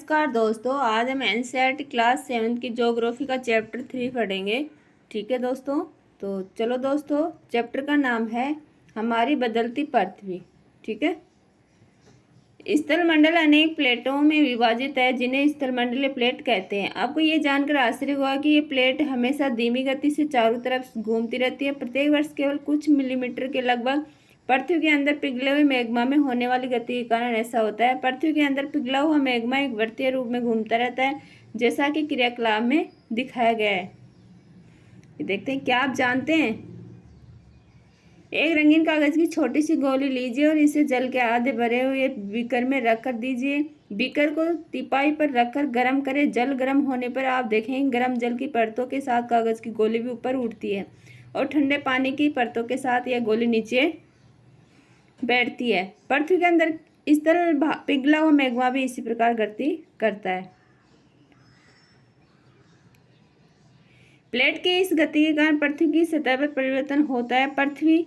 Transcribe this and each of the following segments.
नमस्कार दोस्तों, आज हम एनसीईआरटी क्लास 7 की ज्योग्राफी का चैप्टर 3 पढ़ेंगे। ठीक है दोस्तों, तो चलो दोस्तों, चैप्टर का नाम है हमारी बदलती पृथ्वी। ठीक है। स्थलमंडल अनेक प्लेटों में विभाजित है जिन्हें स्थलमंडलीय प्लेट कहते हैं। आपको ये जानकर आश्चर्य हुआ कि ये प्लेट हमेशा धीमी गति से चारों तरफ घूमती रहती है। प्रत्येक वर्ष केवल कुछ मिलीमीटर के लगभग पृथ्वी के अंदर पिघले हुए मैग्मा में होने वाली गति के कारण ऐसा होता है। पृथ्वी के अंदर पिघला हुआ मैग्मा एक वृत्तीय रूप में घूमता रहता है, जैसा कि क्रियाकलाप में दिखाया गया है। देखते हैं, क्या आप जानते हैं? एक रंगीन कागज की छोटी सी गोली लीजिए और इसे जल के आधे भरे हुए बीकर में रख कर दीजिए। बीकर को तिपाई पर रखकर गर्म करें। जल गर्म होने पर आप देखेंगे गर्म जल की परतों के साथ कागज की गोली भी ऊपर उठती है और ठंडे पानी की परतों के साथ यह गोली नीचे बैठती है। पृथ्वी के अंदर इस तरह पिघला हुआ मैग्मा भी इसी प्रकार गति करता है। प्लेट की इस गति के कारण पृथ्वी की सतह पर परिवर्तन होता है। पृथ्वी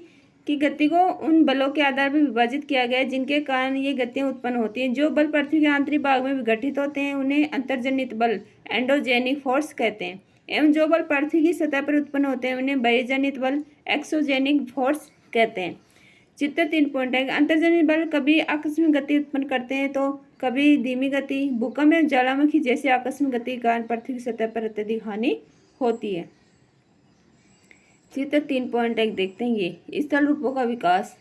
की गति को उन बलों के आधार पर विभाजित किया गया है जिनके कारण ये गतियां उत्पन्न होती हैं। जो बल पृथ्वी के आंतरिक भाग में विघटित होते हैं उन्हें अंतर्जनित बल एंडोजेनिक फोर्स कहते हैं, एवं जो बल पृथ्वी की सतह पर उत्पन्न होते हैं उन्हें बहिर्जनित बल एक्सोजेनिक फोर्स कहते हैं। चित्र 3.1। अंतर्जनित बल कभी आकस्मिक गति उत्पन्न करते हैं तो कभी धीमी गति। भूकंप एवं ज्वालामुखी जैसे आकस्मिक गति के कारण पृथ्वी की सतह पर अत्यधिक हानि होती है। चित्र 3.1 देखते हैं, ये स्थल रूपों का विकास।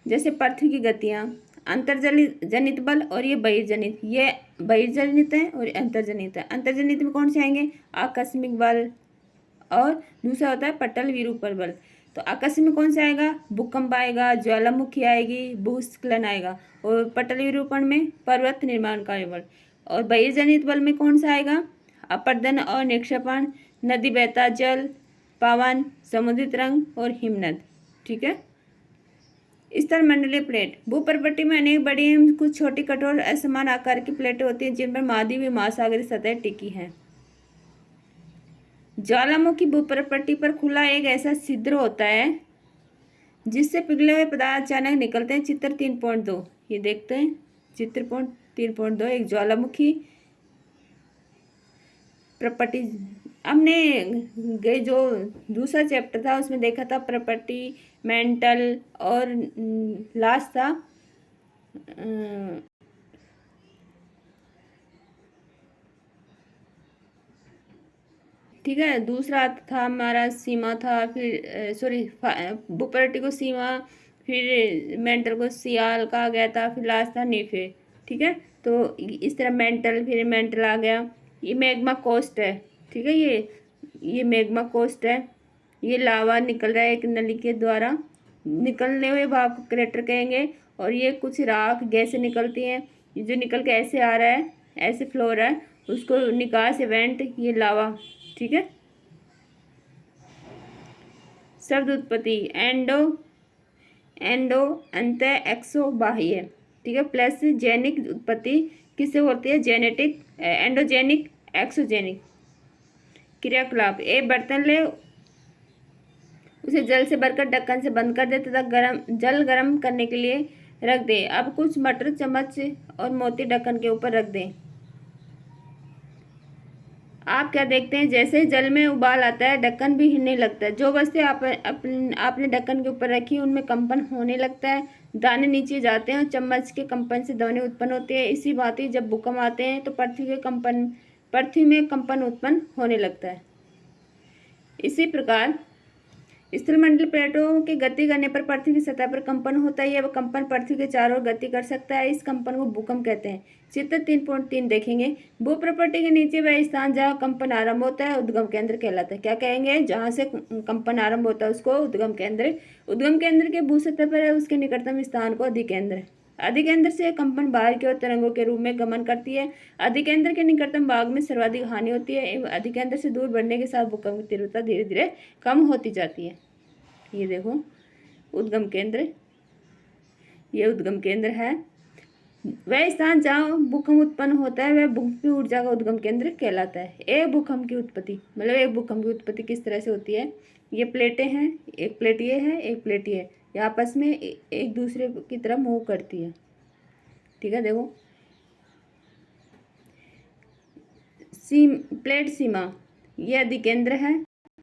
जैसे पृथ्वी की गतियां, अंतर्जनित बल और ये बहिर्जनित है और अंतर्जनित है। अंतर्जनित में कौन से आएंगे? आकस्मिक बल, और दूसरा होता है पटल विरूपण बल। तो आकस्मिक में कौन सा आएगा? भूकंप आएगा, ज्वालामुखी आएगी, भूस्खलन आएगा। और पटल विरूपण में पर्वत निर्माण का बल। और बहिर्जनित बल में कौन सा आएगा? अपरदन और निक्षेपण, नदी बहता जल, पवन, समुद्री तरंग और हिमनद। ठीक है। स्थलमंडलीय प्लेट। भूपर्वतीय में अनेक बड़ी एवं कुछ छोटी कठोर असमान आकार की प्लेटें होती हैं जिन पर महाद्वीपीय महासागरीय सतह टिकी है। ज्वालामुखी भूपर्वतीय पर खुला एक ऐसा छिद्र होता है जिससे पिघले हुए पदार्थ अचानक निकलते हैं। चित्र 3.2 ये देखते हैं। चित्र 3.2 एक ज्वालामुखी प्रॉपर्टी। हमने गए जो दूसरा चैप्टर था उसमें देखा था प्रॉपर्टी, मेंटल और लास्ट था ठीक है। दूसरा था हमारा सीमा था, फिर सॉरी भूपर्वतीय को सीमा, फिर मेंटल को सियाल कहा गया था, फिर लास्ट था नीफे। ठीक है। तो इस तरह मेंटल आ गया। ये मैग्मा कोस्ट है। ठीक है। ये मैग्मा कोस्ट है। ये लावा निकल रहा है एक नली के द्वारा, निकलने हुए भाग को क्रेटर कहेंगे। और ये कुछ राख गैसें निकलती हैं, ये जो निकल के ऐसे आ रहा है, ऐसे फ्लो रहा है, उसको निकास इवेंट, ये लावा। ठीक है। शब्द उत्पत्ति एंडो अंत एक्सो बाह्य। ठीक है। प्लस जेनिक उत्पत्ति किससे होती है? Genetic, endogenic, exogenic. क्रियाकलाप। एक बर्तन ले, उसे जल से भरकर ढक्कन से बंद कर दे तथा जल गर्म करने के लिए रख दे। अब कुछ मटर, चम्मच और मोती ढक्कन के ऊपर रख दें। आप क्या देखते हैं? जैसे ही जल में उबाल आता है ढक्कन भी हिलने लगता है। जो वस्तु आपने ढक्कन के ऊपर रखी उनमें कंपन होने लगता है, दाने नीचे जाते हैं और चम्मच के कंपन से ध्वनि उत्पन्न होती है। इसी भांति जब भूकंप आते हैं तो पृथ्वी में कंपन उत्पन्न होने लगता है। इसी प्रकार स्थलमंडलीय प्लेटों की गति करने पर पृथ्वी की सतह पर कंपन होता है। वह कंपन पृथ्वी के चारों ओर गति कर सकता है। इस कंपन को भूकंप कहते हैं। चित्र 3.3 देखेंगे। भूप्रपट्टी के नीचे वह स्थान जहाँ कंपन आरंभ होता है उद्गम केंद्र कहलाता है। क्या कहेंगे? जहाँ से कंपन आरंभ होता है उसको उद्गम केंद्र। उद्गम केंद्र के भूसतह पर है उसके निकटतम स्थान को अधिकेंद्र। अधिकेंद्र से कंपन बाहर की ओर तरंगों के रूप में गमन करती है। अधिकेंद्र के निकटतम भाग में सर्वाधिक हानि होती है। अधिकेंद्र से दूर बढ़ने के साथ भूकंप की तीव्रता धीरे धीरे कम होती जाती है। ये देखो उद्गम केंद्र, ये उद्गम केंद्र है। वह स्थान जहाँ भूकंप उत्पन्न होता है वह भूकंप की ऊर्जा का उद्गम केंद्र कहलाता है। एक भूकंप की उत्पत्ति, मतलब एक भूकंप की उत्पत्ति किस तरह से होती है? ये प्लेटें हैं, एक प्लेट ये है, एक प्लेट ये है, ये आपस में एक दूसरे की तरफ मूव करती है। ठीक है। देखो प्लेट सीमा ये अधिकेंद्र है,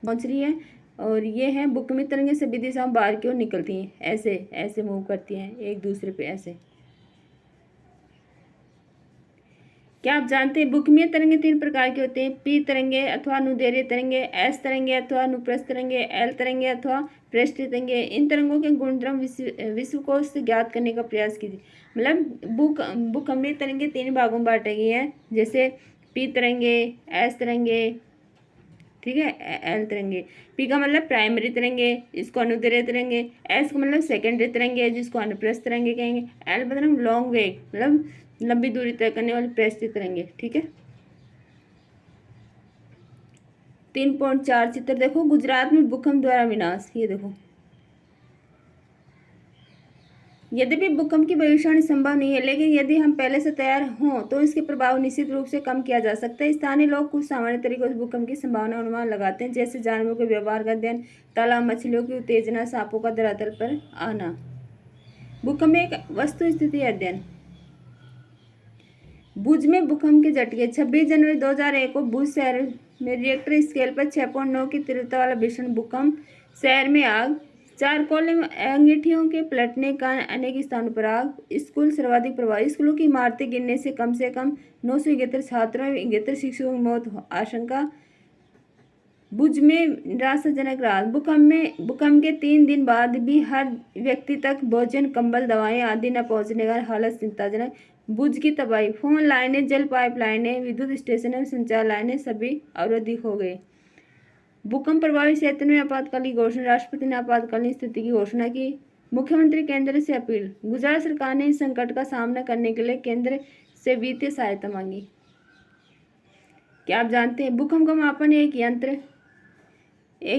पहुंच रही है, और ये है बुकमी तरंगें सभी दिशाओं बाहर की ओर निकलती हैं, ऐसे ऐसे मूव करती हैं एक दूसरे पे ऐसे। क्या आप जानते हैं बुकमीय तरंगे 3 प्रकार के होते हैं? पी तरंगे अथवा अनुदैर्ध्य तरंगे, एस तरंगे अथवा अनुप्रस्थ तरंगे, एल तरंगे अथवा पृष्ठीय तरंगे। इन तरंगों के गुणधर्म विश्वकोश से ज्ञात करने का प्रयास कीजिए। मतलब भूकंपीय तरंगे 3 भागों में बांटी गई हैं, जैसे पी तरंगे, एस तरंगे, ठीक है, एल तरंगे। पी का मतलब प्राइमरी तरंगे, इसको अनुदैर्ध्य तरंगे। एस का मतलब सेकेंडरी तरंगे, जिसको अनुप्रस्थ तरंगे कहेंगे। एल मतलब लॉन्ग वेव, मतलब लंबी दूरी तय करने वाली पृष्ठीय तरंगे, ठीक है। 3.4 चित्र देखो। गुजरात में भूकंप द्वारा विनाश, ये देखो। यद्यपि भूकंप की भविष्यवाणी संभव नहीं है, लेकिन यदि हम पहले से तैयार हों तो इसके प्रभाव निश्चित रूप से कम किया जा सकता है। स्थानीय लोग कुछ सामान्य तरीकों से भूकंप की संभावना अनुमान लगाते हैं, जैसे जानवरों के व्यवहार का अध्ययन, तालाब मछलियों की उत्तेजना, सांपों का धरातल पर आना। भूकंप में एक वस्तु स्थिति अध्ययन। भुज में भूकंप के झटके। 26 जनवरी 2001 को भुज शहर में रिएक्टर स्केल पर 6.9 की तीव्रता वाला भीषण भूकंप। शहर में आग, 4 कोयले अंगीठियों के पलटने का अनेक स्थानों पर आग। स्कूल सर्वाधिक प्रभावित। स्कूलों की इमारतें गिरने से कम 971 छात्रों एवं 71 शिक्षकों की मौत आशंका। भुज में निराशाजनक राहत। भूकंप के 3 दिन बाद भी हर व्यक्ति तक भोजन, कंबल, दवाएं आदि न पहुंचने का हालत चिंताजनक। भुज की तबाही। फोन लाइनें, जल पाइप लाइनें, विद्युत स्टेशन एवं संचार लाइनें सभी अवरुद्ध हो गए। भूकंप प्रभावित क्षेत्र में आपातकालीन घोषणा। राष्ट्रपति ने आपातकालीन स्थिति की घोषणा की। मुख्यमंत्री केंद्र से अपील। गुजरात सरकार ने इस संकट का सामना करने के लिए केंद्र से वित्तीय सहायता मांगी। क्या आप जानते हैं भूकंप का मापन एक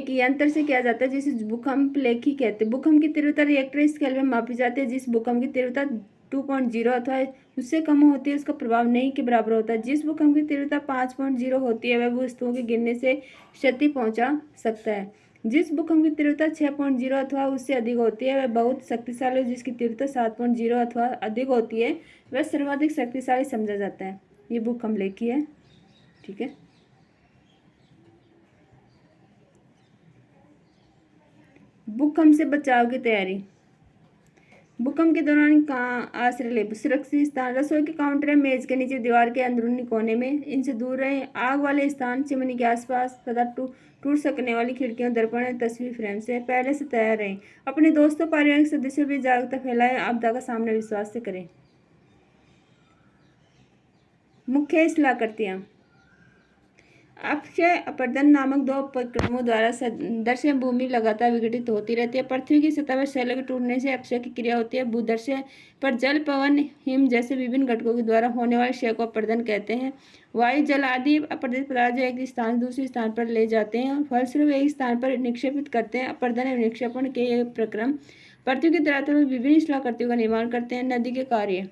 यंत्र से किया जाता है, जिसे भूकंप लेखी कहते हैं। भूकंप की तीव्रता रिएक्टर स्केल में मापी जाती है। जिस भूकंप की तीव्रता 2.0 अथवा उससे कम होती है, उसका प्रभाव नहीं के बराबर होता है। जिस भूकंप की तीव्रता 5.0 होती है, वह वस्तुओं के गिरने से क्षति पहुंचा सकता है। जिस भूकंप की तीव्रता 6.0 अथवा उससे अधिक होती है, वह बहुत शक्तिशाली है। जिसकी तीव्रता 7.0 अथवा अधिक होती है, वह सर्वाधिक शक्तिशाली समझा जाता है। ये भूकंप लेखी है, ठीक है। भूकंप से बचाव की तैयारी। भूकंप के दौरान कहाँ आश्रय ले। सुरक्षित स्थान। रसोई के काउंटर या मेज के नीचे, दीवार के अंदरूनी कोने में, इनसे दूर रहें। आग वाले स्थान, चिमनी के आसपास तथा टूट सकने वाली खिड़कियों, दर्पण या तस्वीर फ्रेम से पहले से तैयार रहें। अपने दोस्तों, पारिवारिक सदस्यों भी जागरूकता फैलाएं। आपदा का सामना विश्वास से करें। मुख्य सलाहकृतियाँ। अक्षय अपरदन नामक 2 उपक्रमों द्वारा दर्शय भूमि लगातार विघटित होती रहती है। पृथ्वी की सतह पर शैलों के टूटने से अपक्षय की क्रिया होती है। भूदर्शय पर जल, पवन, हिम जैसे विभिन्न घटकों के द्वारा होने वाले क्षय को अपरदन कहते हैं। वायु, जल आदि अपरदित पदार्थ जो एक स्थान से दूसरे स्थान पर ले जाते हैं और फलस्वरूप एक स्थान पर निक्षेपित करते हैं। अपरदन एवं निक्षेपण के ये प्रक्रम पृथ्वी की धरातल पर विभिन्न शिलाकृतियों का निर्माण करते हैं। नदी के कार्य।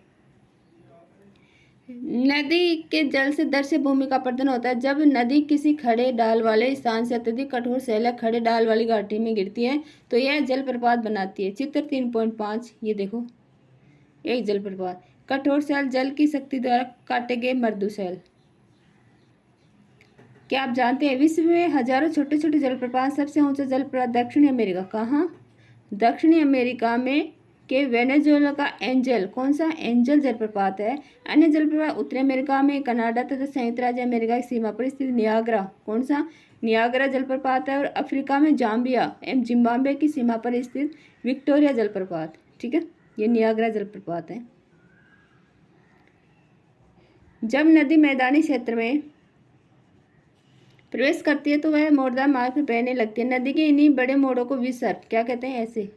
नदी के जल से दर्शय भूमि का अपरदन होता है। जब नदी किसी खड़े ढाल वाले स्थान से अत्यधिक कठोर शैल खड़े ढाल वाली घाटी में गिरती है, तो यह जलप्रपात बनाती है। चित्र 3.5, ये देखो, एक जलप्रपात। कठोर शैल, जल की शक्ति द्वारा काटे गए मृदु शैल। क्या आप जानते हैं विश्व में हजारों छोटे छोटे जलप्रपात। सबसे ऊंचा जलप्रपात दक्षिणी अमेरिका। कहाँ? दक्षिणी अमेरिका में के वेनेजुएला का एंजल, कौन सा? एंजल जलप्रपात है। अन्य जलप्रपात उत्तरी अमेरिका में, कनाडा तथा संयुक्त राज्य अमेरिका की सीमा पर स्थित नियाग्रा, कौन सा? नियाग्रा जलप्रपात है। और अफ्रीका में जाम्बिया एवं जिम्बाब्वे की सीमा पर स्थित विक्टोरिया जलप्रपात, ठीक है। ये नियाग्रा जलप्रपात है। जब नदी मैदानी क्षेत्र में प्रवेश करती है तो वह मोड़दार मार्ग पर बहने लगती है। नदी के इन्हीं बड़े मोड़ों को विसर्प क्या कहते हैं? ऐसे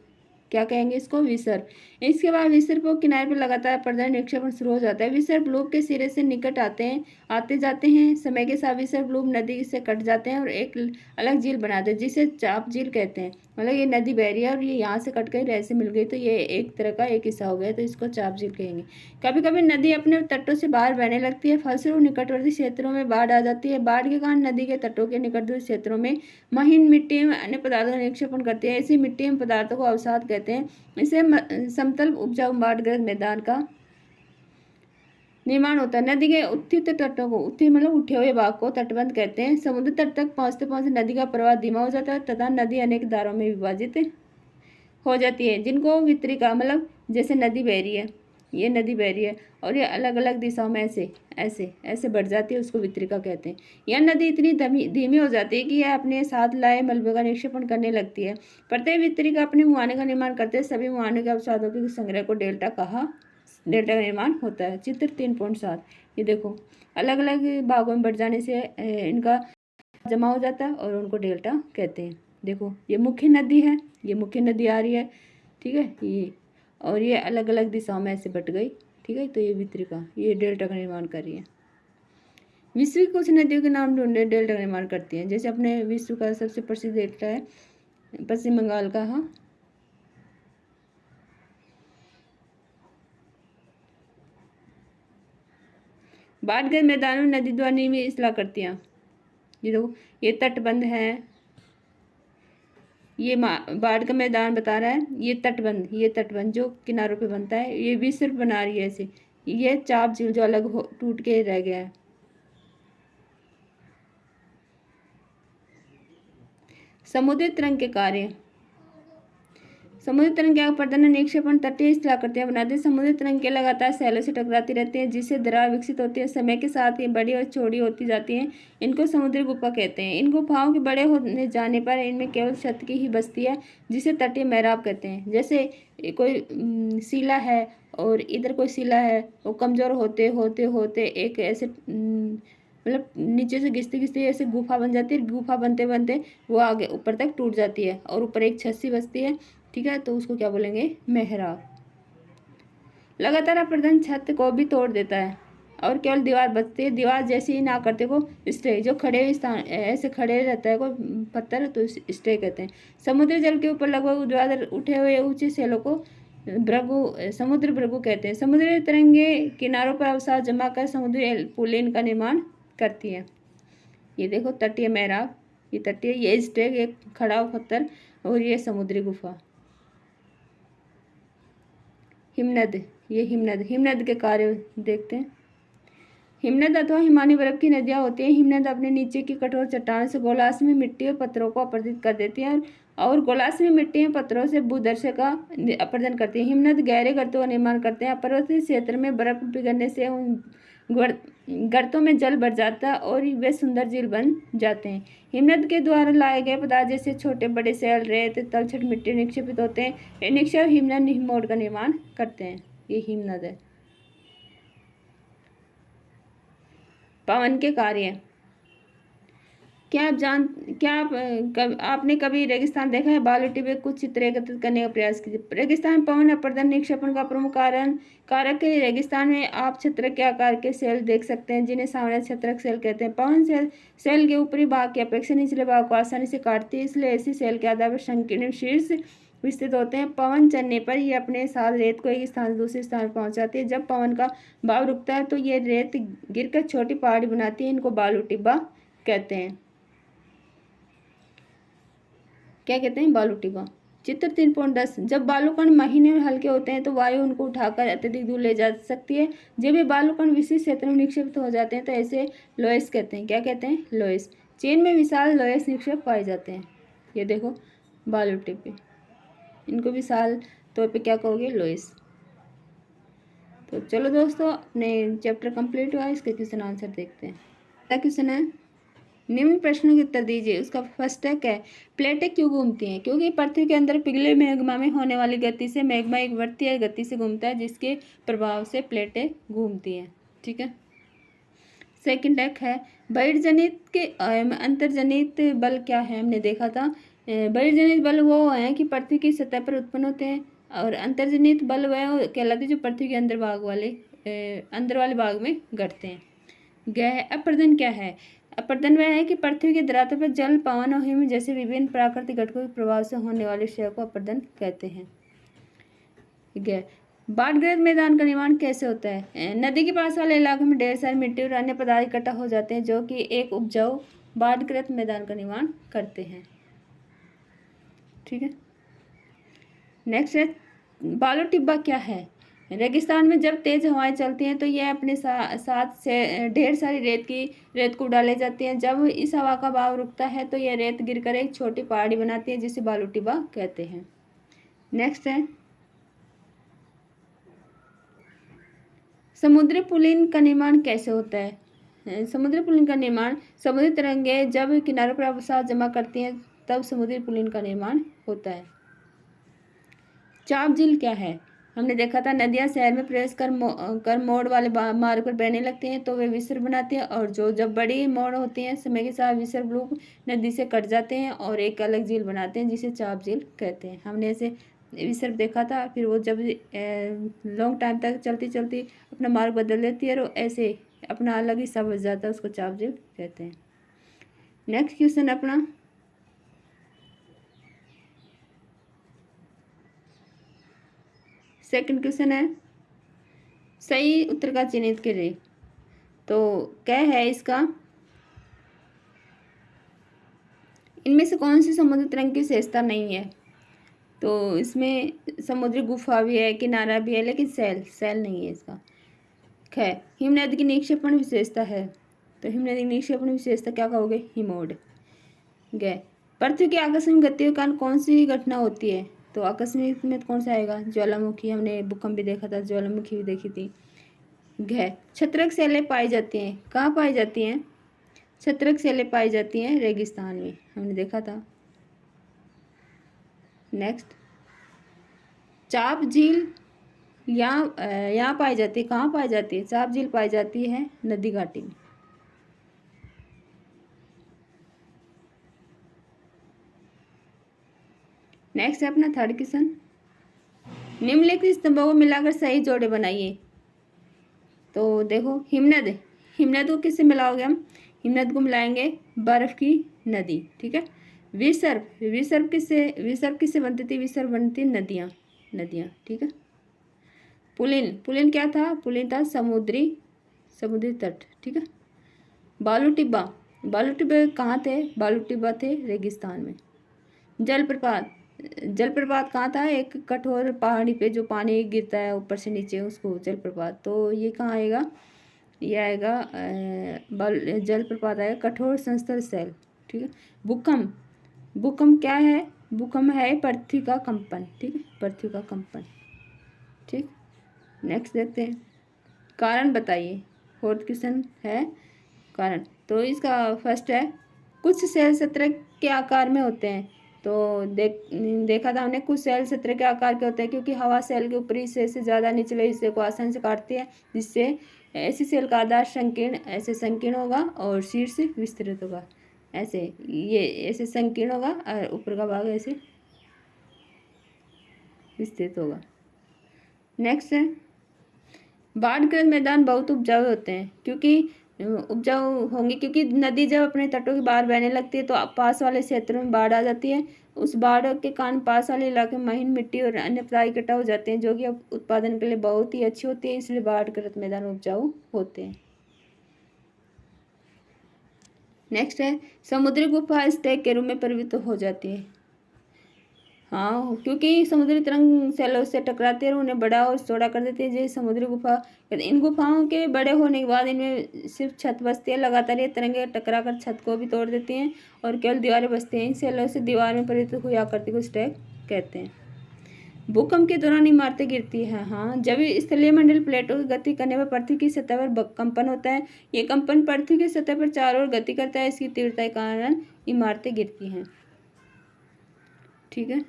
क्या कहेंगे इसको? विसर्प। इसके बाद विसर्प को किनारे पर लगातार अपरदन निक्षेपण शुरू हो जाता है। विसर्प लूप के सिरे से निकट आते जाते हैं। समय के साथ विसर्प लूप नदी से कट जाते हैं और एक अलग झील बनाते हैं, जिसे चाप झील कहते हैं। मतलब ये नदी बह रही है और ये यहाँ से कट गई, ऐसे मिल गई, तो ये एक तरह का एक हिस्सा हो गया, तो इसको चाप झील कहेंगे। कभी कभी नदी अपने तटों से बाहर बहने लगती है। फलस्वरूप निकटवर्ती क्षेत्रों में बाढ़ आ जाती है। बाढ़ के कारण नदी के तटों के निकटवर्ती क्षेत्रों में महीन मिट्टी एवं अन्य पदार्थों का निक्षेपण करती है। ऐसी मिट्टी एवं पदार्थों को अवसाद कहते हैं। इसे समतल उपजाऊ बाढ़ग्रस्त मैदान का निर्माण होता है। नदी के उत्थित तटों को, उत्थित मतलब उठे हुए भाग को तटबंध कहते हैं। समुद्र तट तक पहुँचते पहुँचते नदी का प्रवाह धीमा हो जाता है तथा नदी अनेक धारों में विभाजित हो जाती है, जिनको वितरिका मतलब जैसे नदी बह रही है, ये नदी बह रही है और ये अलग अलग दिशाओं में ऐसे ऐसे ऐसे बढ़ जाती है, उसको वितरिका कहते हैं। यह नदी इतनी धीमी हो जाती है कि यह अपने साथ लाए मलबे का निक्षेपण करने लगती है। प्रत्येक वितरिका अपने मुहाने का निर्माण करते हैं। सभी मुहाने के अवसादों के संग्रह को डेल्टा का निर्माण होता है। चित्र 3.7 ये देखो, अलग अलग भागों में बढ़ जाने से इनका जमा हो जाता है और उनको डेल्टा कहते हैं। देखो ये मुख्य नदी है, ये मुख्य नदी आ रही है, ठीक है, ये और ये अलग अलग दिशाओं में ऐसे बट गई, ठीक है, तो ये वितरिका ये डेल्टा का निर्माण कर रही है। विश्व की कुछ नदियों के नाम ढूंढे डेल्टा का निर्माण करती हैं। जैसे अपने विश्व का सबसे प्रसिद्ध डेल्टा है पश्चिम बंगाल का, हाँ, बाढ़ के मैदानों में नदी द्वारा निर्मित इस्लाकृतियाँ, ये देखो ये तटबंध है, ये बाढ़ का मैदान बता रहा है, ये तटबंध जो किनारों पे बनता है, ये भी सिर्फ बना रही है ऐसे, ये चाप झील जो अलग हो टूट के रह गया है। समुद्री तरंग के कार्य, समुद्री तरंग के अपरदन निक्षेपण तटीय स्थलाकृतियां बनाते हैं। समुद्री तरंग के लगातार सैलों से टकराती रहती हैं, जिससे दरार विकसित होती है। समय के साथ ये बड़ी और चौड़ी होती जाती हैं। इनको समुद्री गुफा कहते हैं। इन गुफाओं के बड़े होने जाने पर इनमें केवल छत की ही बस्ती है, जिसे तटीय मेहराब कहते हैं। जैसे कोई शिला है और इधर कोई शिला है, वो कमजोर होते होते होते एक ऐसे मतलब नीचे से घिसते घिसते ऐसे गुफा बन जाती है। गुफा बनते बनते वो आगे ऊपर तक टूट जाती है और ऊपर एक छत सी बसती है, ठीक है, तो उसको क्या बोलेंगे, मेहराब। लगातार अपरदन छत को भी तोड़ देता है और केवल दीवार बचती है। दीवार जैसे ही ना करते को स्टे, जो खड़े स्थान ऐसे खड़े रहता है कोई पत्थर, तो स्टे कहते हैं। समुद्री जल के ऊपर लगभग ऊर्ध्वाधर उठे हुए ऊंचे सेलों को समुद्र भृगु कहते हैं। समुद्री तरंगे किनारों पर अवसाद जमा कर समुद्री पुलिन का निर्माण करती है। ये देखो तटीय मेहराब, ये तटीय, ये स्टेग, एक खड़ा पत्थर और ये समुद्री गुफा। हिमनद, ये हिमनद के कार्य देखते हैं। हिमनद अथवा हिमानी बर्फ की नदियाँ होती हैं। हिमनद अपने नीचे की कठोर चट्टानों से गोलाश्मी मिट्टी और पत्थरों को अपरदित कर देती हैं और गोलाश्मी मिट्टी और पत्थरों से भूदर्शक का अपरदन करती है। हिमनद गहरे गर्तों का निर्माण करते हैं। पर्वतीय क्षेत्र में बर्फ पिघलने से उन गर्तों में जल भर जाता है और वे सुंदर झील बन जाते हैं। हिमनद के द्वारा लाए गए पदार्थ जैसे छोटे बड़े सैल, रेत, तलछट मिट्टी निक्षेपित होते हैं। ये निक्षेप हिमनद हिमोड का निर्माण करते हैं। ये हिमनद है। पवन के कार्य, आपने कभी रेगिस्तान देखा है? बालूटी में कुछ चित्र एकत्रित करने का प्रयास कीजिए। रेगिस्तान पवन अपरदन निक्षेपण का प्रमुख कारक है। रेगिस्तान में आप छत्र के आकार के सेल देख सकते हैं, जिन्हें सामान्य छत्रक सेल कहते हैं। पवन सेल के ऊपरी भाग की अपेक्षा निचले भाग को आसानी से काटती है, इसलिए ऐसी सेल के आधार पर संकीर्ण शीर्ष विस्तृत होते हैं। पवन चलने पर ये अपने साथ रेत को एक स्थान से दूसरे स्थान पर पहुंचाती है। जब पवन का भाव रुकता है तो ये रेत गिरकर छोटी पहाड़ी बनाती है। इनको बालू टिब्बा कहते हैं। क्या कहते हैं? बालू टिब्बा। चित्र 3.10, जब बालूकण महीने में हल्के होते हैं तो वायु उनको उठाकर अत्यधिक दूर ले जा सकती है। जब ये बालूकण विशिष्ट क्षेत्र में निक्षेपित हो जाते हैं तो ऐसे लोएस कहते हैं। क्या कहते हैं? लोएस। चीन में विशाल लोएस निक्षेप पाए जाते हैं। ये देखो बालू टिब्बे, इनको विशाल तौर पे क्या कहोगे? लोएस। तो चलो दोस्तों, अपने चैप्टर कंप्लीट हुआ। इसके क्वेश्चन आंसर देखते हैं। क्या क्वेश्चन है? निम्न प्रश्नों के उत्तर दीजिए। उसका फर्स्ट है क्या? प्लेटें क्यों घूमती हैं? क्योंकि पृथ्वी के अंदर पिघले मैग्मा में होने वाली गति से मैग्मा एक वृत्तीय गति से घूमता है, जिसके प्रभाव से प्लेटें घूमती हैं। ठीक है। सेकंड है बहिर्जनित के अंतर्जनित बल क्या है? हमने देखा था बहिर्जनित बल वो हैं कि पृथ्वी की सतह पर उत्पन्न होते हैं, और अंतर्जनित बल वह कहलाते हैं जो पृथ्वी के अंदर वाले भाग में घटते हैं। गह अपरदन क्या है? अपरदन वह है कि पृथ्वी के धरातल पर जल, पवन और हिम जैसे विभिन्न प्राकृतिक घटकों के प्रभाव से होने वाले क्षय को अपरदन कहते हैं। गह बाढ़ग्रस्त मैदान का निर्माण कैसे होता है? नदी के पास वाले इलाकों में ढेर सारी मिट्टी और अन्य पदार्थ इकट्ठा हो जाते हैं, जो कि एक उपजाऊ बाढ़ग्रस्त मैदान का निर्माण करते हैं। ठीक है। नेक्स्ट है बालू टिब्बा क्या है? रेगिस्तान में जब तेज़ हवाएं चलती हैं तो यह अपने साथ से ढेर सारी रेत को उड़ा ले जाती हैं। जब इस हवा का बहाव रुकता है तो यह रेत गिरकर एक छोटी पहाड़ी बनाती है जिसे बालू टिब्बा कहते हैं। नेक्स्ट है समुद्री पुलिन का निर्माण कैसे होता है। समुद्री पुलिन का निर्माण समुद्री तरंगें जब किनारों पर अवसाद जमा करती हैं तब समुद्री पुलिन का निर्माण होता है। चाप झील क्या है। हमने देखा था नदियां शहर में प्रवेश कर मोड़ वाले मार्ग पर बहने लगती हैं तो वे विसर्ग बनाती हैं, और जब बड़ी मोड़ होती हैं समय के साथ विसर्ग रूप नदी से कट जाते हैं और एक अलग झील बनाते हैं जिसे चाप झील कहते हैं। हमने ऐसे विसर्ग देखा था, फिर वो जब लॉन्ग टाइम तक चलती चलती अपना मार्ग बदल देती है और ऐसे अपना अलग हिस्सा बच जाता है, उसको चाप झील कहते हैं। नेक्स्ट क्वेश्चन अपना सेकंड क्वेश्चन है सही उत्तर का चिन्हित करें। तो क्या है इसका, इनमें से कौन सी समुद्री तरंग की विशेषता नहीं है। तो इसमें समुद्री गुफा भी है, किनारा भी है, लेकिन सेल नहीं है इसका। खैर हिमनद की निक्षेपण विशेषता है, तो हिमनद की निक्षेपण विशेषता क्या कहोगे, हिमोड। गए पृथ्वी की आकस्मिक गति के कारण कौन सी घटना होती है। तो आकस्मिक में कौन सा आएगा, ज्वालामुखी। हमने भूकंप भी देखा था, ज्वालामुखी भी देखी थी। घ छत्रक शैलें पाई जाती हैं, कहाँ पाई जाती हैं। छत्रक शैलें पाई जाती हैं रेगिस्तान में, हमने देखा था। नेक्स्ट चाप झील यहाँ पाई जाती है, कहाँ पाई जाती है। चाप झील पाई जाती है नदी घाटी में। नेक्स्ट है अपना थर्ड क्वेश्चन, निम्नलिखित स्तंभों को मिलाकर सही जोड़े बनाइए। तो देखो हिमनद को किससे मिलाओगे हम, हिमनद को मिलाएंगे बर्फ की नदी, ठीक है। विसर्ग किससे बनती थी, विसर्ग बनती है नदियाँ, ठीक है। पुलिन क्या था, पुलिन था समुद्री तट, ठीक है। बालू टिब्बा कहाँ थे, बालू टिब्बा थे रेगिस्तान में। जलप्रपात कहाँ था, एक कठोर पहाड़ी पे जो पानी गिरता है ऊपर से नीचे, उसको जलप्रपात। तो ये कहाँ आएगा, ये आएगा जलप्रपात आएगा कठोर संस्तर शैल, ठीक है। भूकंप क्या है, भूकंप है पृथ्वी का कंपन, ठीक है, पृथ्वी का कंपन, ठीक। नेक्स्ट देखते हैं कारण बताइए। फोर्थ क्वेश्चन है कारण। तो इसका फर्स्ट है कुछ सेल छत्रक के आकार में होते हैं। तो देखा था हमने, कुछ सेल छत्रक के आकार के होते हैं क्योंकि हवा सेल के ऊपरी हिस्से से ज़्यादा निचले हिस्से को आसानी से काटती है, जिससे ऐसी सेल का आधार संकीर्ण होगा और शीर्ष विस्तृत होगा। ऐसे संकीर्ण होगा और ऊपर का भाग ऐसे विस्तृत होगा। नेक्स्ट है बाढ़ग्रस्त मैदान बहुत उपजाऊ होते हैं, उपजाऊ होंगे क्योंकि नदी जब अपने तटों के बाहर बहने लगती है तो पास वाले क्षेत्रों में बाढ़ आ जाती है। उस बाढ़ के कारण पास वाले इलाके में महीन मिट्टी और अन्य पदार्थ इकट्ठा हो जाते हैं जो कि उत्पादन के लिए बहुत ही अच्छी होती है, इसलिए बाढ़ग्रस्त मैदान उपजाऊ होते हैं। नेक्स्ट है समुद्री गुफा स्टेक के रूप में परिवर्तित हो जाती है। हाँ, क्योंकि समुद्री तरंग सैलों से टकराते हैं और उन्हें बड़ा और चौड़ा कर देते हैं। जैसे समुद्री गुफा, इन गुफाओं के बड़े होने के बाद इनमें सिर्फ छत बसती है, लगातार ये तरंगें टकरा कर छत को भी तोड़ देती हैं और केवल दीवारें बसती हैं। इन सैलों से दीवार में परिवर्तित हुई आकृति को स्टैक कहते हैं। भूकंप के दौरान इमारतें गिरती हैं। हाँ, जब स्थलीय मंडल प्लेटों की गति करने पर पृथ्वी की सतह पर कंपन होता है। ये कंपन पृथ्वी की सतह पर चारों ओर गति करता है, इसकी तीव्रता के कारण इमारतें गिरती हैं, ठीक है।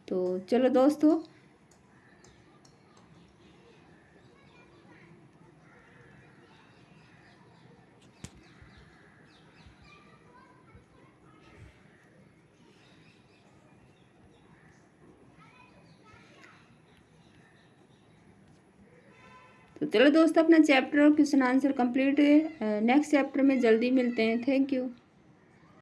तो चलो दोस्तों, अपना चैप्टर और क्वेश्चन आंसर कंप्लीट है। नेक्स्ट चैप्टर में जल्दी मिलते हैं। Thank you.